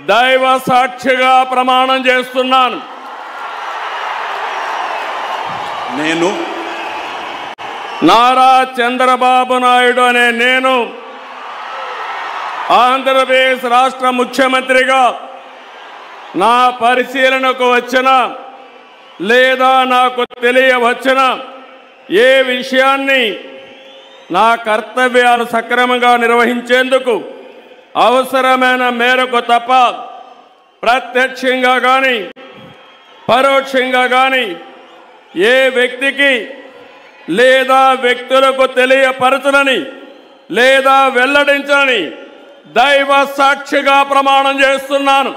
దైవ సాక్షిగా ప్రమాణం చేస్తున్నాను. నేను నారా చంద్రబాబు నాయుడు అనే నేను ఆంధ్రప్రదేశ్ రాష్ట్ర ముఖ్యమంత్రిగా నా పరిశీలనకు వచ్చిన లేదా నాకు తెలియవచ్చిన ఏ విషయాన్ని నా కర్తవ్యాలు సక్రమంగా నిర్వహించేందుకు అవసరమైన మేరకు తప్ప ప్రత్యక్షంగా కానీ పరోక్షంగా కానీ ఏ వ్యక్తికి లేదా వ్యక్తులకు తెలియపరచనని లేదా వెల్లడించని దైవ సాక్షిగా ప్రమాణం చేస్తున్నాను.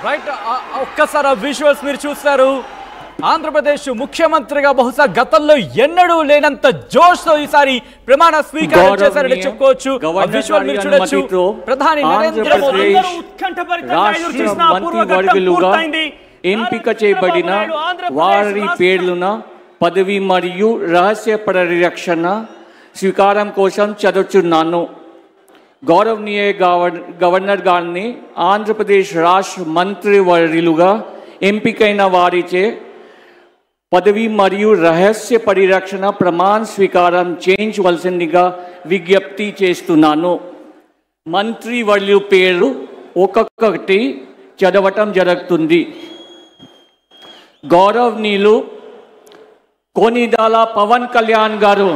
రైట్, ఒక్కసారి విజువల్స్ మీరు చూస్తారు. ఆంధ్రప్రదేశ్ ముఖ్యమంత్రిగా బహుశా గతంలో ఎన్నడూ లేనంత జోష్తో ఈసారి ప్రమాణ స్వీకారం చేశారని చెప్పుకోవచ్చు. విజువల్ మీరు చూడొచ్చు. ప్రధాని నరేంద్ర మోదీ ఎంపిక చేయబడిన వారి పేర్లున పదవి మరియు రహస్య పరిరక్షణ స్వీకారం కోసం చదువుతున్నాను. గౌరవనీయ గవర్నర్ గారిని ఆంధ్రప్రదేశ్ రాష్ట్ర మంత్రివర్యులుగా ఎంపికైన వారిచే పదవి మరియు రహస్య పరిరక్షణ ప్రమాణ స్వీకారం చేయించవలసిందిగా విజ్ఞప్తి చేస్తున్నాను. మంత్రివర్యుల పేరు ఒక్కొక్కటి చదవటం జరుగుతుంది. గౌరవనీయులు కొనిదెల పవన్ కళ్యాణ్ గారు.